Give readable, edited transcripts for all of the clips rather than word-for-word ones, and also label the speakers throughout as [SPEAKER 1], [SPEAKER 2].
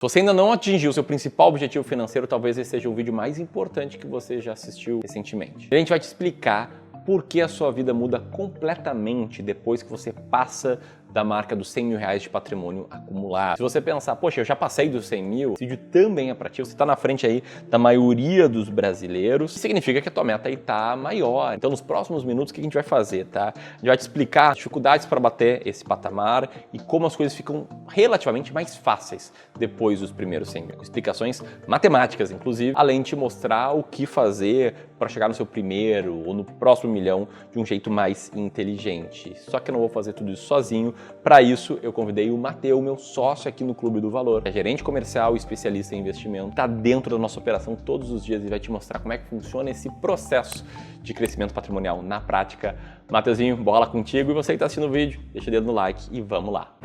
[SPEAKER 1] Se você ainda não atingiu o seu principal objetivo financeiro, talvez esse seja o vídeo mais importante que você já assistiu recentemente. A gente vai te explicar por que a sua vida muda completamente depois que você passa da marca dos 100 mil reais de patrimônio acumulado. Se você pensar, poxa, eu já passei dos 100 mil, esse vídeo também é para ti, você está na frente aí da maioria dos brasileiros, significa que a tua meta aí tá maior. Então, nos próximos minutos, o que a gente vai fazer, tá? A gente vai te explicar as dificuldades para bater esse patamar e como as coisas ficam relativamente mais fáceis depois dos primeiros 100 mil. Explicações matemáticas, inclusive, além de te mostrar o que fazer para chegar no seu primeiro ou no próximo milhão de um jeito mais inteligente. Só que eu não vou fazer tudo isso sozinho. Para isso, eu convidei o Matheus, meu sócio aqui no Clube do Valor, é gerente comercial e especialista em investimento, está dentro da nossa operação todos os dias e vai te mostrar como é que funciona esse processo de crescimento patrimonial na prática. Matheusinho, bola contigo, e você que está assistindo o vídeo, deixa o dedo no like e vamos lá.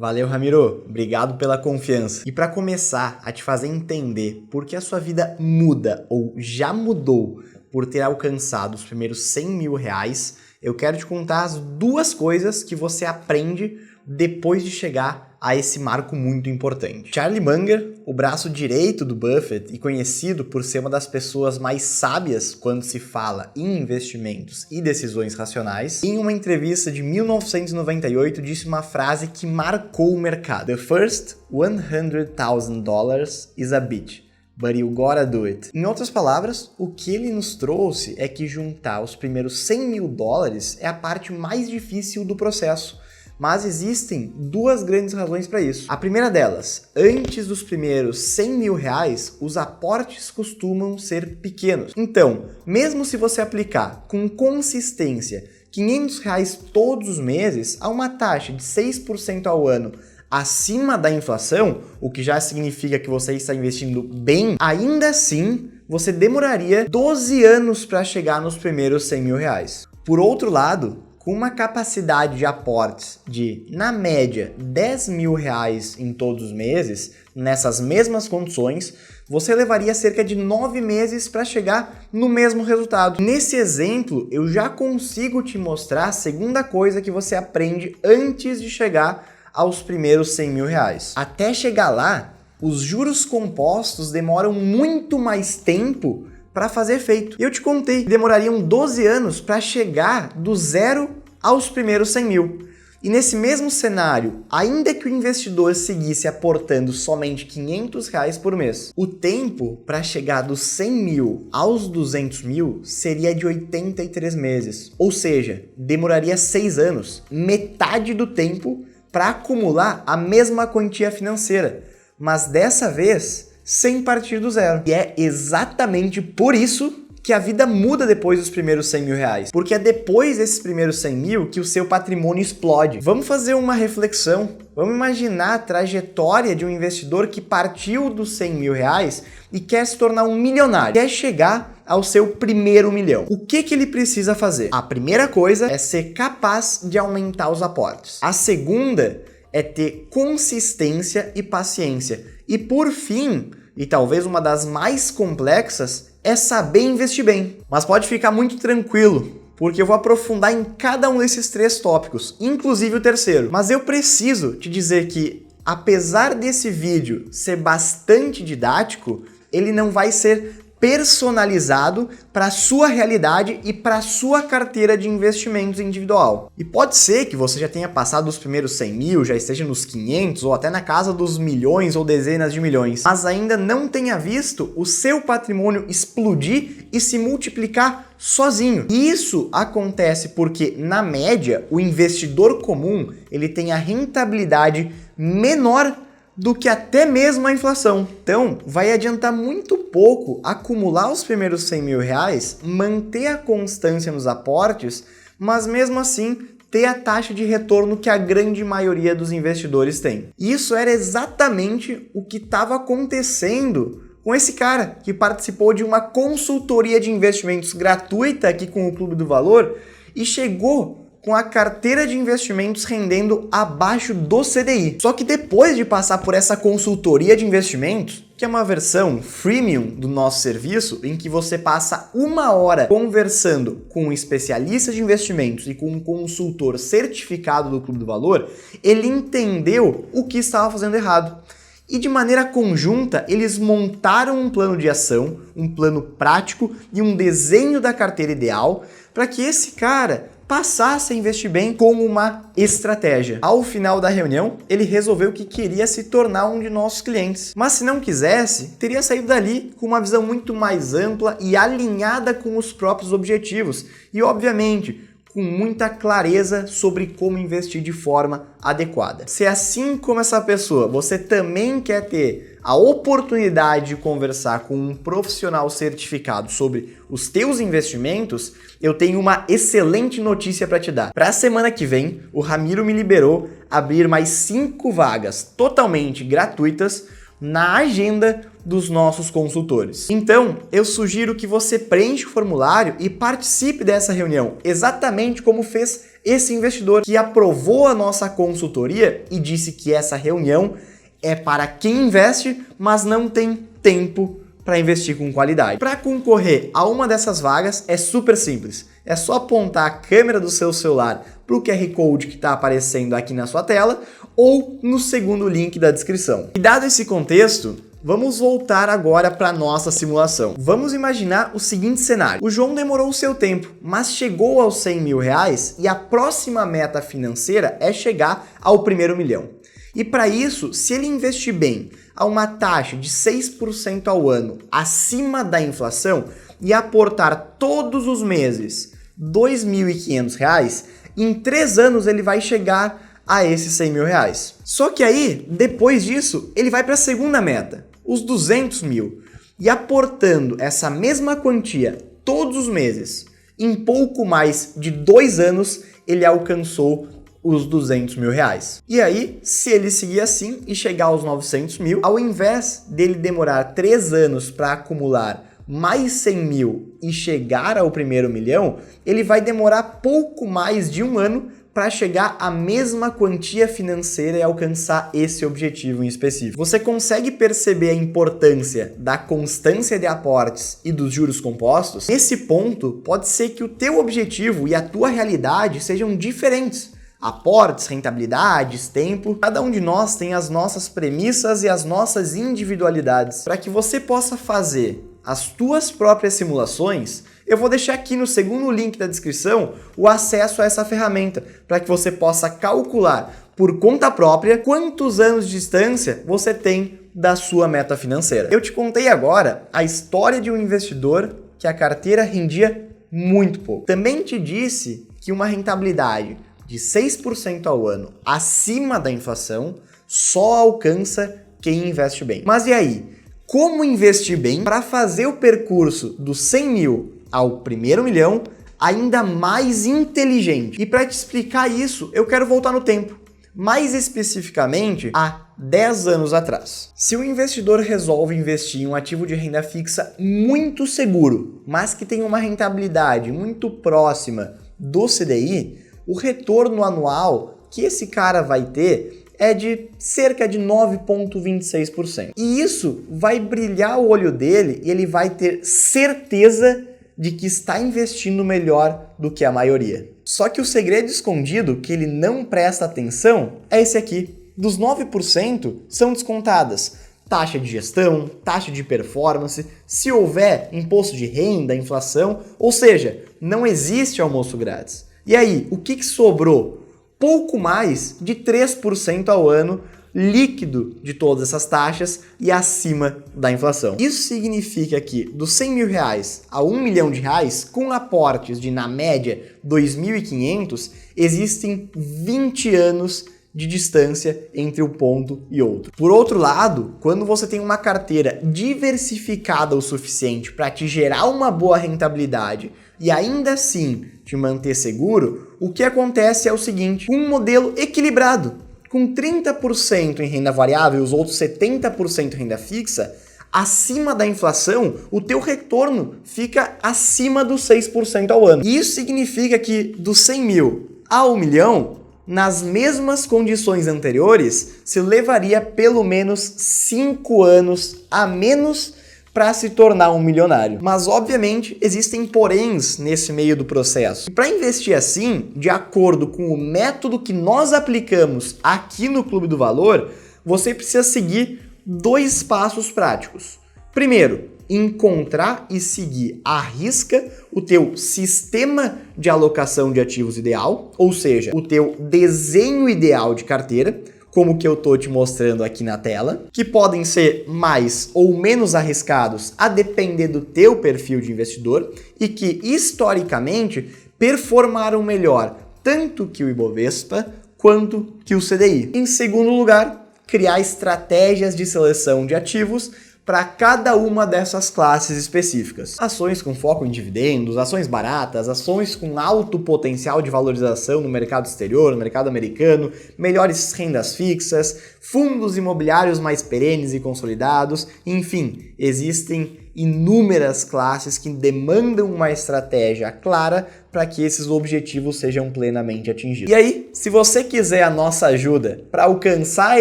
[SPEAKER 2] Valeu, Ramiro. Obrigado pela confiança. E para começar a te fazer entender por que a sua vida muda ou já mudou por ter alcançado os primeiros 100 mil reais, eu quero te contar as duas coisas que você aprende depois de chegar a esse marco muito importante. Charlie Munger, o braço direito do Buffett e conhecido por ser uma das pessoas mais sábias quando se fala em investimentos e decisões racionais, em uma entrevista de 1998 disse uma frase que marcou o mercado. The first $100,000 is a bitch, but you gotta do it. Em outras palavras, o que ele nos trouxe é que juntar os primeiros 100 mil dólares é a parte mais difícil do processo. Mas existem duas grandes razões para isso. A primeira delas, antes dos primeiros 100 mil reais, os aportes costumam ser pequenos. Então, mesmo se você aplicar com consistência 500 reais todos os meses, a uma taxa de 6% ao ano acima da inflação, o que já significa que você está investindo bem, ainda assim, você demoraria 12 anos para chegar nos primeiros 100 mil reais. Por outro lado, com uma capacidade de aportes de, na média, 10 mil reais em todos os meses, nessas mesmas condições, você levaria cerca de 9 meses para chegar no mesmo resultado. Nesse exemplo, eu já consigo te mostrar a segunda coisa que você aprende antes de chegar aos primeiros 100 mil reais. Até chegar lá, os juros compostos demoram muito mais tempo para fazer efeito. Eu te contei que demorariam 12 anos para chegar do zero aos primeiros 100 mil. E nesse mesmo cenário, ainda que o investidor seguisse aportando somente 500 reais por mês, o tempo para chegar dos 100 mil aos 200 mil seria de 83 meses. Ou seja, demoraria 6 anos, metade do tempo para acumular a mesma quantia financeira. Mas dessa vez, sem partir do zero. E é exatamente por isso que a vida muda depois dos primeiros 100 mil reais. Porque é depois desses primeiros 100 mil que o seu patrimônio explode. Vamos fazer uma reflexão. Vamos imaginar a trajetória de um investidor que partiu dos 100 mil reais e quer se tornar um milionário. Quer chegar ao seu primeiro milhão. O que ele precisa fazer? A primeira coisa é ser capaz de aumentar os aportes. A segunda é ter consistência e paciência. E por fim, e talvez uma das mais complexas, é saber investir bem. Mas pode ficar muito tranquilo, porque eu vou aprofundar em cada um desses três tópicos, inclusive o terceiro. Mas eu preciso te dizer que, apesar desse vídeo ser bastante didático, ele não vai ser personalizado para a sua realidade e para a sua carteira de investimentos individual. E pode ser que você já tenha passado os primeiros 100 mil, já esteja nos 500 ou até na casa dos milhões ou dezenas de milhões, mas ainda não tenha visto o seu patrimônio explodir e se multiplicar sozinho. E isso acontece porque, na média, o investidor comum ele tem a rentabilidade menor do que até mesmo a inflação. Então, vai adiantar muito pouco acumular os primeiros 100 mil reais, manter a constância nos aportes, mas mesmo assim ter a taxa de retorno que a grande maioria dos investidores tem. Isso era exatamente o que estava acontecendo com esse cara que participou de uma consultoria de investimentos gratuita aqui com o Clube do Valor e chegou com a carteira de investimentos rendendo abaixo do CDI. Só que depois de passar por essa consultoria de investimentos, que é uma versão freemium do nosso serviço, em que você passa 1 hora conversando com um especialista de investimentos e com um consultor certificado do Clube do Valor, ele entendeu o que estava fazendo errado. E de maneira conjunta, eles montaram um plano de ação, um plano prático e um desenho da carteira ideal para que esse cara passasse a investir bem com uma estratégia. Ao final da reunião, ele resolveu que queria se tornar um de nossos clientes. Mas se não quisesse, teria saído dali com uma visão muito mais ampla e alinhada com os próprios objetivos. E, obviamente, com muita clareza sobre como investir de forma adequada. Se assim como essa pessoa, você também quer ter a oportunidade de conversar com um profissional certificado sobre os teus investimentos, eu tenho uma excelente notícia para te dar. Para a semana que vem, o Ramiro me liberou abrir mais 5 vagas totalmente gratuitas na agenda dos nossos consultores. Então, eu sugiro que você preencha o formulário e participe dessa reunião, exatamente como fez esse investidor que aprovou a nossa consultoria e disse que essa reunião é para quem investe, mas não tem tempo para investir com qualidade. Para concorrer a uma dessas vagas é super simples. É só apontar a câmera do seu celular para o QR Code que está aparecendo aqui na sua tela ou no segundo link da descrição. E dado esse contexto, vamos voltar agora para a nossa simulação. Vamos imaginar o seguinte cenário. O João demorou o seu tempo, mas chegou aos 100 mil reais e a próxima meta financeira é chegar ao primeiro milhão. E para isso, se ele investir bem a uma taxa de 6% ao ano acima da inflação e aportar todos os meses R$ 2.500, em 3 anos ele vai chegar a esses 100 mil reais. Só que aí, depois disso, ele vai para a segunda meta, os 200 mil. E aportando essa mesma quantia todos os meses, em pouco mais de 2 anos, ele alcançou os 200 mil reais. E aí, se ele seguir assim e chegar aos 900 mil, ao invés dele demorar 3 anos para acumular mais 100 mil e chegar ao primeiro milhão, ele vai demorar pouco mais de 1 ano para chegar à mesma quantia financeira e alcançar esse objetivo em específico. Você consegue perceber a importância da constância de aportes e dos juros compostos? Nesse ponto, pode ser que o teu objetivo e a tua realidade sejam diferentes. Aportes, rentabilidades, tempo, cada um de nós tem as nossas premissas e as nossas individualidades. Para que você possa fazer as tuas próprias simulações, eu vou deixar aqui no segundo link da descrição o acesso a essa ferramenta, para que você possa calcular por conta própria quantos anos de distância você tem da sua meta financeira. Eu te contei agora a história de um investidor que a carteira rendia muito pouco. Também te disse que uma rentabilidade de 6% ao ano acima da inflação só alcança quem investe bem. Mas e aí? Como investir bem para fazer o percurso dos 100 mil ao primeiro milhão ainda mais inteligente? E para te explicar isso, eu quero voltar no tempo, mais especificamente a 10 anos atrás. Se o investidor resolve investir em um ativo de renda fixa muito seguro, mas que tem uma rentabilidade muito próxima do CDI, o retorno anual que esse cara vai ter é de cerca de 9,26%. E isso vai brilhar o olho dele e ele vai ter certeza de que está investindo melhor do que a maioria. Só que o segredo escondido que ele não presta atenção é esse aqui. Dos 9% são descontadas taxa de gestão, taxa de performance, se houver imposto de renda, inflação, ou seja, não existe almoço grátis. E aí, o que sobrou? Pouco mais de 3% ao ano líquido de todas essas taxas e acima da inflação. Isso significa que dos 100 mil reais a 1 milhão de reais, com aportes de, na média, 2.500, existem 20 anos de distância entre um ponto e outro. Por outro lado, quando você tem uma carteira diversificada o suficiente para te gerar uma boa rentabilidade e ainda assim te manter seguro, o que acontece é o seguinte: um modelo equilibrado, com 30% em renda variável e os outros 70% em renda fixa, acima da inflação, o teu retorno fica acima dos 6% ao ano. E isso significa que dos 100 mil a 1 milhão, nas mesmas condições anteriores, se levaria pelo menos 5 anos a menos para se tornar um milionário. Mas, obviamente, existem poréns nesse meio do processo. E para investir assim, de acordo com o método que nós aplicamos aqui no Clube do Valor, você precisa seguir 2 passos práticos. Primeiro, encontrar e seguir à risca o teu sistema de alocação de ativos ideal, ou seja, o teu desenho ideal de carteira, como que eu tô te mostrando aqui na tela, que podem ser mais ou menos arriscados a depender do teu perfil de investidor e que historicamente performaram melhor tanto que o Ibovespa quanto que o CDI. Em segundo lugar, criar estratégias de seleção de ativos para cada uma dessas classes específicas. Ações com foco em dividendos, ações baratas, ações com alto potencial de valorização no mercado exterior, no mercado americano, melhores rendas fixas, fundos imobiliários mais perenes e consolidados, enfim, existem inúmeras classes que demandam uma estratégia clara para que esses objetivos sejam plenamente atingidos. E aí, se você quiser a nossa ajuda para alcançar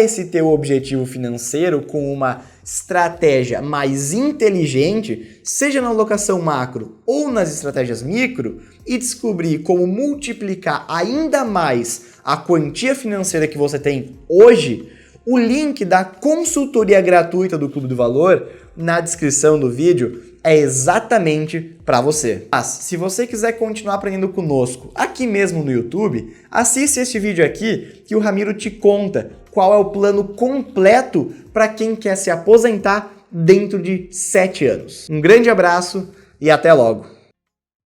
[SPEAKER 2] esse teu objetivo financeiro com uma estratégia mais inteligente, seja na alocação macro ou nas estratégias micro, e descobrir como multiplicar ainda mais a quantia financeira que você tem hoje, o link da consultoria gratuita do Clube do Valor na descrição do vídeo é exatamente para você. Mas, se você quiser continuar aprendendo conosco aqui mesmo no YouTube, assiste este vídeo aqui que o Ramiro te conta qual é o plano completo para quem quer se aposentar dentro de 7 anos. Um grande abraço e até logo!